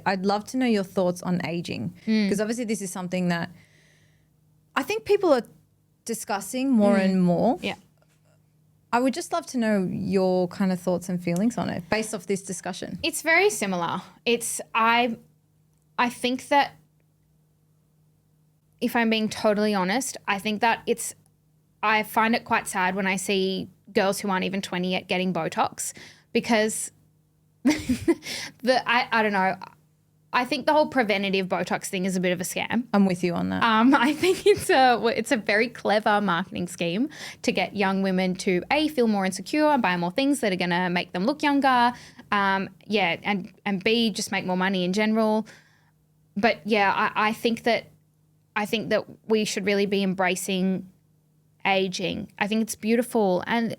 I'd love to know your thoughts on aging, because obviously this is something that I think people are discussing more and more. Yeah. I would just love to know your kind of thoughts and feelings on it based off this discussion. It's very similar. I think that, if I'm being totally honest, I think that I find it quite sad when I see girls who aren't even 20 yet getting Botox, because I don't know. I think the whole preventative Botox thing is a bit of a scam. I'm with you on that. I think it's a very clever marketing scheme to get young women to feel more insecure and buy more things that are going to make them look younger. And B, just make more money in general. But yeah, I think that we should really be embracing aging. I think it's beautiful. And,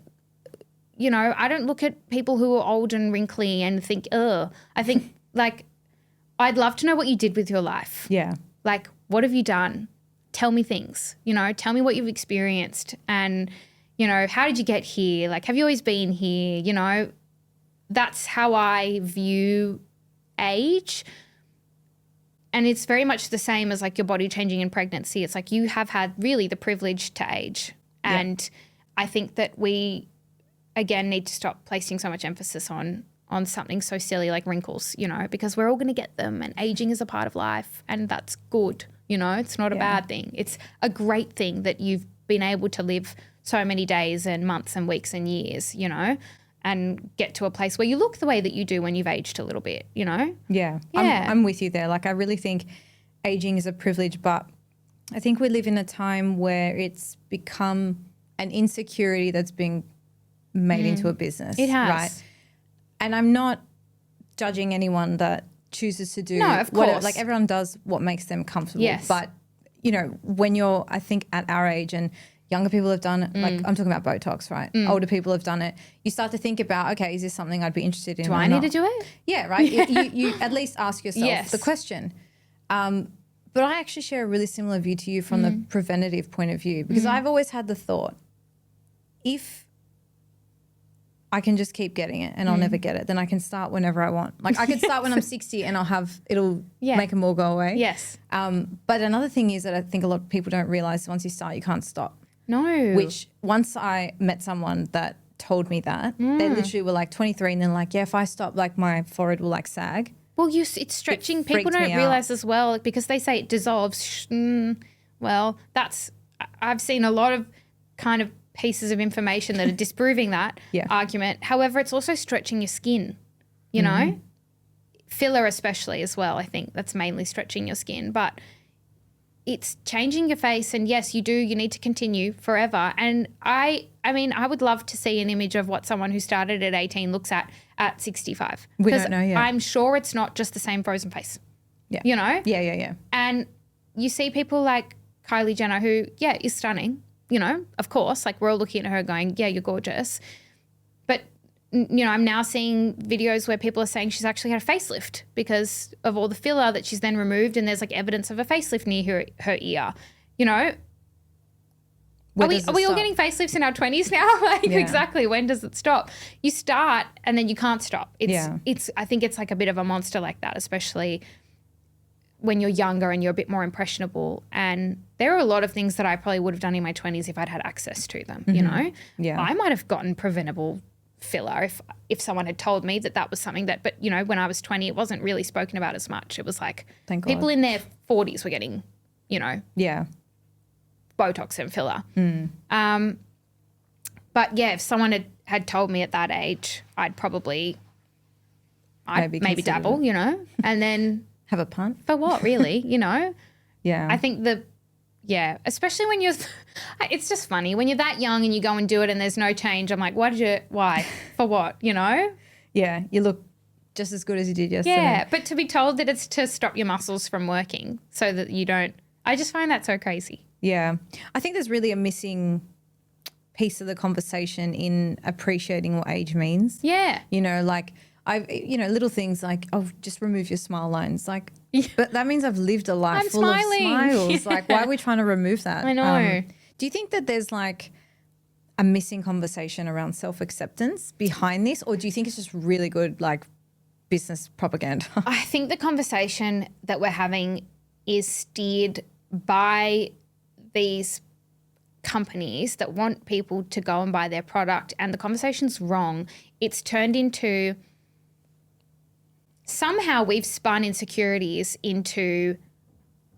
you know, I don't look at people who are old and wrinkly and think, ugh. I think, like, I'd love to know what you did with your life. Yeah. Like, what have you done? Tell me things, you know, tell me what you've experienced, and, you know, how did you get here? Like, have you always been here? You know, that's how I view age. And it's very much the same as like your body changing in pregnancy. It's like you have had really the privilege to age. And I think that we, again, need to stop placing so much emphasis on something so silly like wrinkles, you know, because we're all going to get them, and aging is a part of life, and that's good. You know, it's not a bad thing. It's a great thing that you've been able to live so many days and months and weeks and years, you know, and get to a place where you look the way that you do when you've aged a little bit, you know? Yeah. I'm with you there. Like, I really think aging is a privilege, but I think we live in a time where it's become an insecurity that's being made into a business. It has. Right? And I'm not judging anyone that chooses to do of whatever. course. Like, everyone does what makes them comfortable. Yes. But, you know, when you're, I think, at our age, and younger people have done it, like I'm talking about Botox, right? Older people have done it. You start to think about, okay, is this something I'd be interested in? Do I need to do it? Yeah, right. You at least ask yourself the question. But I actually share a really similar view to you from the preventative point of view, because I've always had the thought, if I can just keep getting it and I'll never get it, then I can start whenever I want. Like, I could start when I'm 60 and it'll make them all go away. Yes. But another thing is that I think a lot of people don't realize, once you start, you can't stop. No. Which, once I met someone that told me that, they literally were like 23 and then like, yeah, if I stop, like, my forehead will like sag. Well, it's stretching. It People freaked don't me realize as well, because they say it dissolves. Well, I've seen a lot of kind of pieces of information that are disproving that argument. However, it's also stretching your skin, you know, filler especially as well. I think that's mainly stretching your skin, but it's changing your face. And yes, you need to continue forever. And I mean, I would love to see an image of what someone who started at 18 looks at 65. We don't know yet. I'm sure it's not just the same frozen face. Yeah. You know? Yeah. And you see people like Kylie Jenner, who, is stunning, you know, of course. Like, we're all looking at her going, yeah, you're gorgeous. But, you know, I'm now seeing videos where people are saying she's actually had a facelift because of all the filler that she's then removed, and there's like evidence of a facelift near her ear. You know, are we all getting facelifts in our 20s now? Like, exactly. When does it stop? You start and then you can't stop. I think it's like a bit of a monster like that, especially when you're younger and you're a bit more impressionable. And there are a lot of things that I probably would have done in my 20s if I'd had access to them, you know? Yeah. I might have gotten preventable filler if someone had told me that was something that, but, you know, when I was 20, it wasn't really spoken about as much. It was like people in their 40s were getting, you know, Botox and filler. But yeah, if someone had told me at that age, I'd maybe dabble, you know, and then have a punt. For what, really? You know? Yeah. I think especially when it's just funny when you're that young and you go and do it and there's no change. I'm like, why? For what? You know? Yeah. You look just as good as you did yesterday. Yeah. But to be told that it's to stop your muscles from working so that you don't, I just find that so crazy. Yeah. I think there's really a missing piece of the conversation in appreciating what age means. Yeah. You know, like, little things like, oh, just remove your smile lines. Like, but that means I've lived a life full of smiles. Like, why are we trying to remove that? I know. Do you think that there's like a missing conversation around self-acceptance behind this? Or do you think it's just really good, like, business propaganda. I think the conversation that we're having is steered by these companies that want people to go and buy their product, and the conversation's wrong. It's turned into, somehow we've spun insecurities into,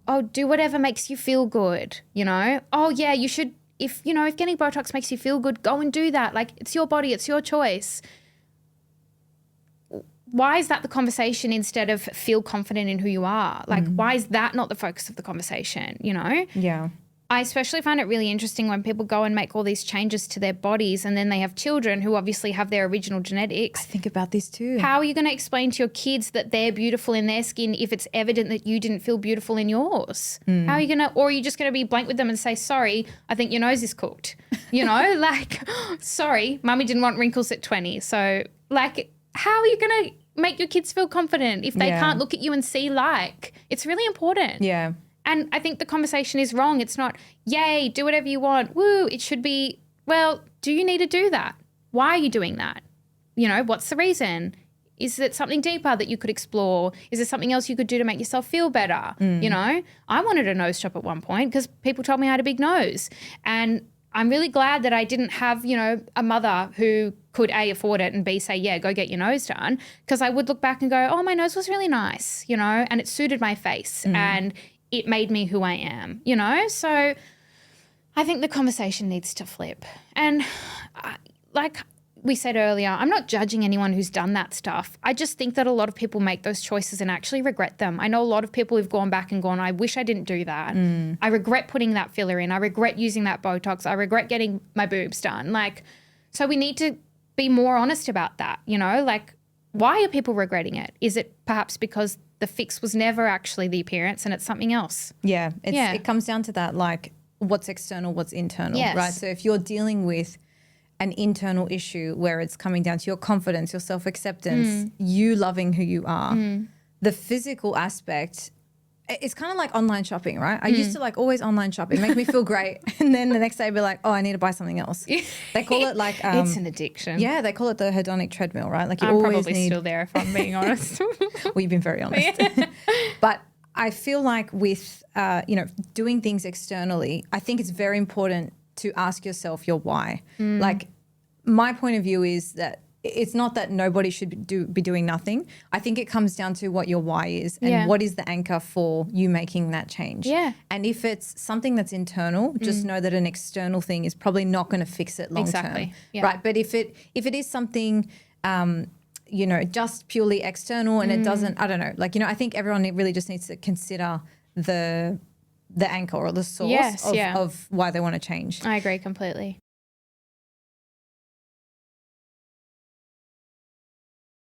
oh, do whatever makes you feel good, you know? Oh yeah, you should, if getting Botox makes you feel good, go and do that. Like, it's your body, it's your choice. Why is that the conversation instead of feel confident in who you are? Like, why is that not the focus of the conversation, you know? Yeah. I especially find it really interesting when people go and make all these changes to their bodies and then they have children who obviously have their original genetics. I think about this too. How are you going to explain to your kids that they're beautiful in their skin if it's evident that you didn't feel beautiful in yours? How are you going to, or are you just going to be blank with them and say, sorry, I think your nose is cooked? You know, like, sorry, mummy didn't want wrinkles at 20. So, like, how are you going to make your kids feel confident if they can't look at you and see like? It's really important. Yeah. And I think the conversation is wrong. It's not, yay, do whatever you want, woo. It should be, well, do you need to do that? Why are you doing that? You know, what's the reason? Is it something deeper that you could explore? Is there something else you could do to make yourself feel better? You know, I wanted a nose job at one point because people told me I had a big nose. And I'm really glad that I didn't have, you know, a mother who could A, afford it, and B, say, yeah, go get your nose done. Because I would look back and go, oh, my nose was really nice, you know, and it suited my face and it made me who I am, you know. So I think the conversation needs to flip. And like we said earlier, I'm not judging anyone who's done that stuff. I just think that a lot of people make those choices and actually regret them. I know a lot of people who've gone back and gone, I wish I didn't do that. I regret putting that filler in. I regret using that Botox. I regret getting my boobs done. Like, so we need to be more honest about that, you know, like, why are people regretting it? Is it perhaps because the fix was never actually the appearance and it's something else? Yeah. It comes down to that, like, what's external, what's internal, right? So if you're dealing with an internal issue where it's coming down to your confidence, your self-acceptance, you loving who you are, the physical aspect, it's kind of like online shopping, right? I used to like always online shop. It make me feel great. And then the next day I'd be like, oh, I need to buy something else. They call it like... it's an addiction. Yeah, they call it the hedonic treadmill, right? Like, you I'm always probably still there if I'm being honest. Well, you've been very honest. But I feel like with, doing things externally, I think it's very important to ask yourself your why. Like, my point of view is that it's not that nobody should be doing nothing. I think it comes down to what your why is and what is the anchor for you making that change. Yeah. And if it's something that's internal, just know that an external thing is probably not going to fix it long term. Yeah. Right. But if it is something just purely external and it doesn't, I don't know, like, I think everyone really just needs to consider the anchor or the source of why they want to change. I agree completely.